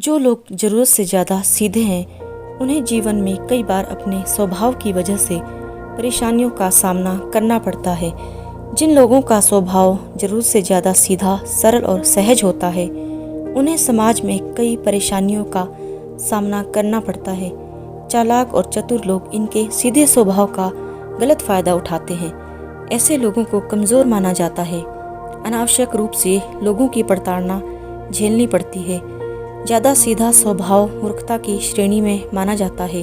जो लोग ज़रूरत से ज़्यादा सीधे हैं उन्हें जीवन में कई बार अपने स्वभाव की वजह से परेशानियों का सामना करना पड़ता है। जिन लोगों का स्वभाव ज़रूरत से ज़्यादा सीधा, सरल और सहज होता है उन्हें समाज में कई परेशानियों का सामना करना पड़ता है। चालाक और चतुर लोग इनके सीधे स्वभाव का गलत फ़ायदा उठाते हैं। ऐसे लोगों को कमज़ोर माना जाता है। अनावश्यक रूप से लोगों की प्रताड़ना झेलनी पड़ती है। ज़्यादा सीधा स्वभाव मूर्खता की श्रेणी में माना जाता है।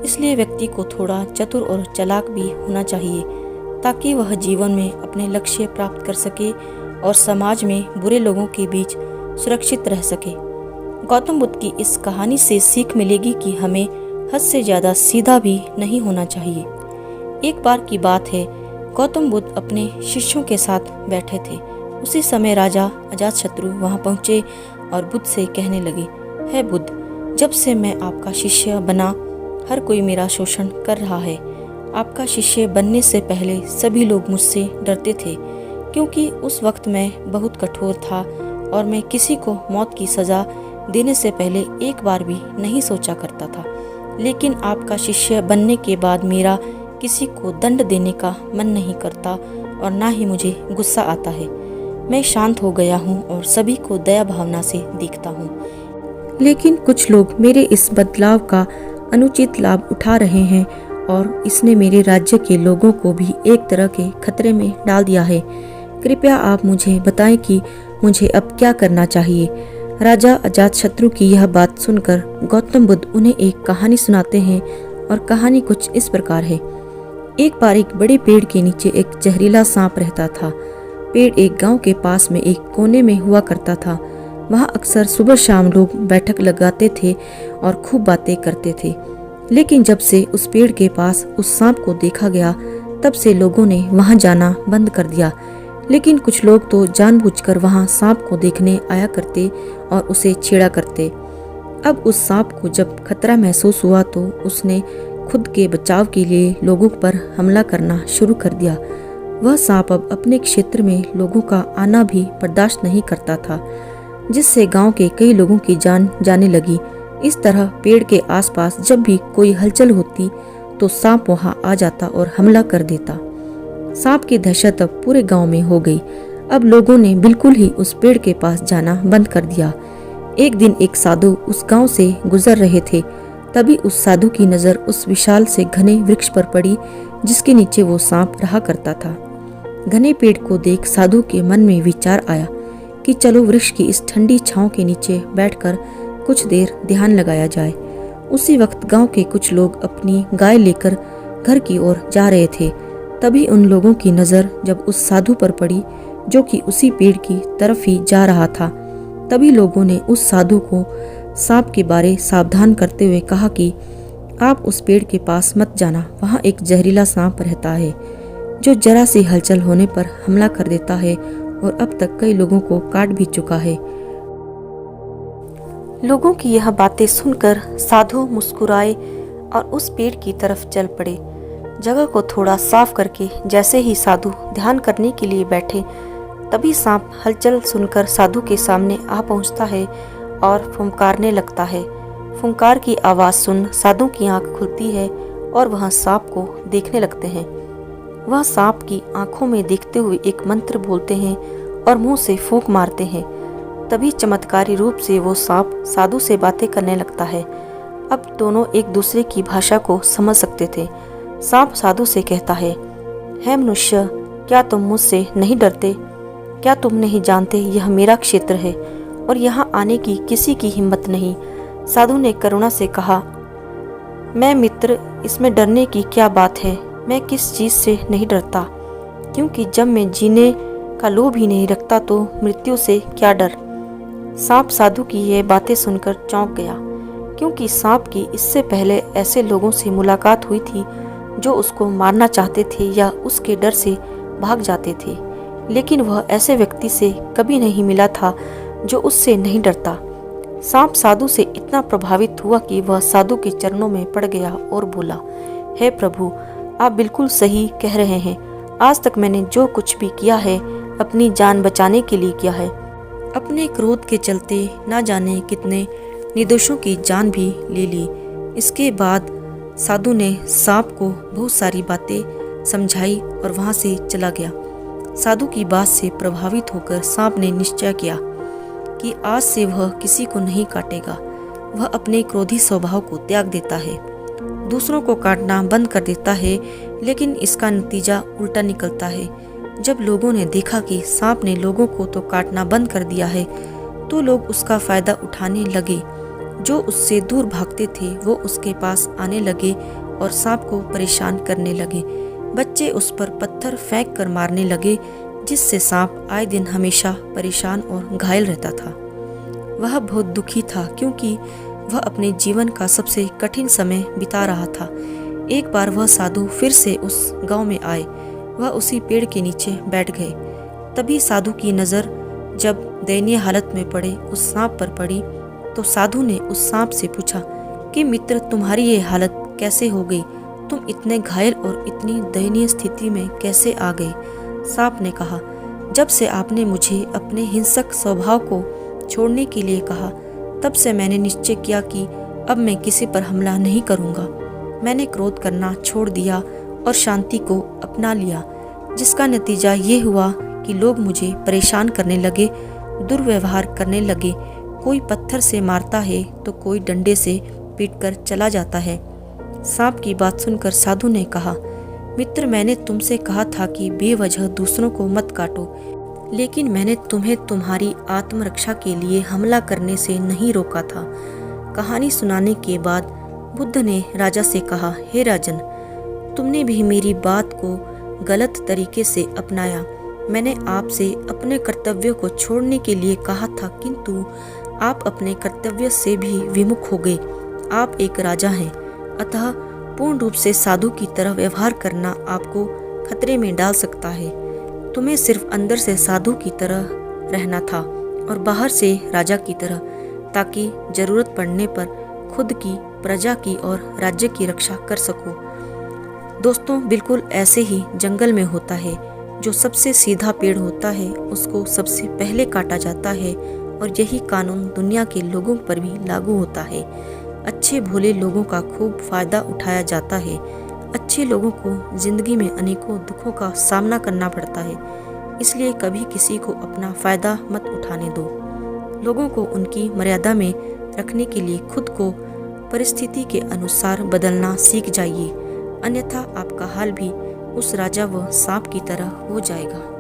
इसलिए व्यक्ति को थोड़ा चतुर और चालाक भी होना चाहिए ताकि वह जीवन में अपने लक्ष्य प्राप्त कर सके और समाज में बुरे लोगों के बीच सुरक्षित रह सके। गौतम बुद्ध की इस कहानी से सीख मिलेगी कि हमें हद से ज़्यादा सीधा भी नहीं होना चाहिए। एक बार की बात है, गौतम बुद्ध अपने शिष्यों के साथ बैठे थे। उसी समय राजा अजातशत्रु वहां पहुंचे और बुद्ध से कहने लगे, हे बुद्ध, जब से मैं आपका शिष्य बना हर कोई मेरा शोषण कर रहा है। आपका शिष्य बनने से पहले सभी लोग मुझसे डरते थे क्योंकि उस वक्त मैं बहुत कठोर था और मैं किसी को मौत की सज़ा देने से पहले एक बार भी नहीं सोचा करता था। लेकिन आपका शिष्य बनने के बाद मेरा किसी को दंड देने का मन नहीं करता और ना ही मुझे गुस्सा आता है। मैं शांत हो गया हूँ और सभी को दया भावना से देखता हूँ। लेकिन कुछ लोग मेरे इस बदलाव का अनुचित लाभ उठा रहे हैं और इसने मेरे राज्य के लोगों को भी एक तरह के खतरे में डाल दिया है। कृपया आप मुझे बताएं कि मुझे अब क्या करना चाहिए। राजा अजातशत्रु की यह बात सुनकर गौतम बुद्ध उन्हें एक कहानी सुनाते हैं और कहानी कुछ इस प्रकार है। एक बार एक बड़े पेड़ के नीचे एक जहरीला सांप रहता था। पेड़ एक गांव के पास में एक कोने में हुआ करता था। वहां अक्सर सुबह शाम लोग बैठक लगाते थे और खूब बातें करते थे। लेकिन जब से उस पेड़ के पास उस सांप को देखा गया तब से लोगों ने वहां जाना बंद कर दिया। लेकिन कुछ लोग तो जानबूझकर वहां सांप को देखने आया करते और उसे छेड़ा करते। अब उस सांप को जब खतरा महसूस हुआ तो उसने खुद के बचाव के लिए लोगों पर हमला करना शुरू कर दिया। वह सांप अब अपने क्षेत्र में लोगों का आना भी बर्दाश्त नहीं करता था, जिससे गांव के कई लोगों की जान जाने लगी। इस तरह पेड़ के आसपास जब भी कोई हलचल होती तो सांप वहां आ जाता और हमला कर देता। सांप की दहशत अब पूरे गांव में हो गई। अब लोगों ने बिल्कुल ही उस पेड़ के पास जाना बंद कर दिया। एक दिन एक साधु उस गांव से गुजर रहे थे। तभी उस साधु की नजर उस विशाल से घने वृक्ष पर पड़ी जिसके नीचे वो सांप रहा करता था। घने पेड़ को देख साधु के मन में विचार आया कि चलो वृक्ष की इस ठंडी छांव के नीचे बैठकर कुछ देर ध्यान लगाया जाए। उसी वक्त गांव के कुछ लोग अपनी गाय लेकर घर की ओर जा रहे थे। तभी उन लोगों की नजर जब उस साधु पर पड़ी जो कि उसी पेड़ की तरफ ही जा रहा था। तभी लोगों ने उस साधु को सांप के बारे सावधान करते हुए कहा कि आप उस पेड़ के पास मत जाना। वहाँ एक जहरीला सांप रहता है जो जरा सी हलचल होने पर हमला कर देता है और अब तक कई लोगों को काट भी चुका है। लोगों की यह बातें सुनकर साधु मुस्कुराए और उस पेड़ की तरफ चल पड़े। जगह को थोड़ा साफ करके जैसे ही साधु ध्यान करने के लिए बैठे तभी सांप हलचल सुनकर साधु के सामने आ पहुंचता है और फुंकारने लगता है। फुंकार की आवाज़ सुन साधु की आंख खुलती है और वह सांप को देखने लगते हैं। वह सांप की आंखों में देखते हुए एक मंत्र बोलते हैं और मुंह से फूंक मारते हैं। तभी चमत्कारी रूप से वो सांप साधु से बातें करने लगता है। अब दोनों एक दूसरे की भाषा को समझ सकते थे। सांप साधु से कहता है, हे मनुष्य, क्या तुम मुझसे नहीं डरते? क्या तुम नहीं जानते यह मेरा क्षेत्र है और यहाँ आने की किसी की हिम्मत नहीं? साधु ने करुणा से कहा, मैं मित्र, इसमें डरने की क्या बात है? मैं किस चीज़ से नहीं डरता, क्योंकि जब मैं जीने का लोभ ही नहीं रखता तो मृत्यु से क्या डर। सांप साधु की ये बातें सुनकर चौंक गया, क्योंकि सांप की इससे पहले ऐसे लोगों से मुलाकात हुई थी जो उसको मारना चाहते थे या उसके डर से भाग जाते थे, लेकिन वह ऐसे व्यक्ति से कभी नहीं मिला था जो उससे नहीं डरता। सांप साधु से इतना प्रभावित हुआ कि वह साधु के चरणों में पड़ गया और बोला, हे प्रभु, आप बिल्कुल सही कह रहे हैं। आज तक मैंने जो कुछ भी किया है अपनी जान बचाने के लिए किया है। अपने क्रोध के चलते ना जाने कितने निर्दोषों की जान भी ले ली। इसके बाद साधु ने सांप को बहुत सारी बातें समझाई और वहां से चला गया। साधु की बात से प्रभावित होकर सांप ने निश्चय किया कि आज से वह किसी को नहीं काटेगा। वह अपने क्रोधी स्वभाव को त्याग देता है, दूसरों को काटना बंद कर देता है, लेकिन इसका नतीजा उल्टा निकलता है। जब लोगों ने देखा कि सांप ने लोगों को तो काटना बंद कर दिया है, तो लोग उसका फायदा उठाने लगे। जो उससे दूर भागते थे वो उसके पास आने लगे और सांप को परेशान करने लगे। बच्चे उस पर पत्थर फेंक कर मारने लगे, जिससे सांप आए दिन हमेशा परेशान और घायल रहता था। वह बहुत दुखी था, क्योंकि वह अपने जीवन का सबसे कठिन समय बिता रहा था। एक बार वह साधु फिर से उस गांव में आए। वह उसी पेड़ के नीचे बैठ गए। तभी साधु की नज़र जब दयनीय हालत में पड़े उस सांप पर पड़ी, तो साधु ने उस सांप से पूछा कि मित्र, तुम्हारी ये हालत कैसे हो गई? तुम इतने घायल और इतनी दयनीय स्थिति में कैसे आ गए? सांप ने कहा, जब से आपने मुझे अपने हिंसक स्वभाव को छोड़ने के लिए कहा, तब से मैंने निश्चय किया कि अब मैं किसी पर हमला नहीं करूंगा। मैंने क्रोध करना छोड़ दिया और शांति को अपना लिया, जिसका नतीजा ये हुआ कि लोग मुझे परेशान करने लगे, दुर्व्यवहार करने लगे। कोई पत्थर से मारता है तो कोई डंडे से पीटकर चला जाता है। सांप की बात सुनकर साधु ने कहा, मित्र, मैंने तुमसे कहा था कि बेवजह दूसरों को मत काटो, लेकिन मैंने तुम्हें तुम्हारी आत्मरक्षा के लिए हमला करने से नहीं रोका था। कहानी सुनाने के बाद बुद्ध ने राजा से कहा, हे राजन, तुमने भी मेरी बात को गलत तरीके से अपनाया। मैंने आपसे अपने कर्तव्यों को छोड़ने के लिए कहा था, किंतु आप अपने कर्तव्य से भी विमुख हो गए। आप एक राजा हैं, अतः पूर्ण रूप से साधु की तरह व्यवहार करना आपको खतरे में डाल सकता है। तुम्हें सिर्फ अंदर से साधु की तरह रहना था और बाहर से राजा की तरह, ताकि जरूरत पड़ने पर खुद की, प्रजा की और राज्य की रक्षा कर सको। दोस्तों, बिल्कुल ऐसे ही जंगल में होता है। जो सबसे सीधा पेड़ होता है उसको सबसे पहले काटा जाता है, और यही कानून दुनिया के लोगों पर भी लागू होता है। अच्छे भोले लोगों का खूब फायदा उठाया जाता है। अच्छे लोगों को जिंदगी में अनेकों दुखों का सामना करना पड़ता है, इसलिए कभी किसी को अपना फायदा मत उठाने दो। लोगों को उनकी मर्यादा में रखने के लिए खुद को परिस्थिति के अनुसार बदलना सीख जाइए, अन्यथा आपका हाल भी उस राजा व सांप की तरह हो जाएगा।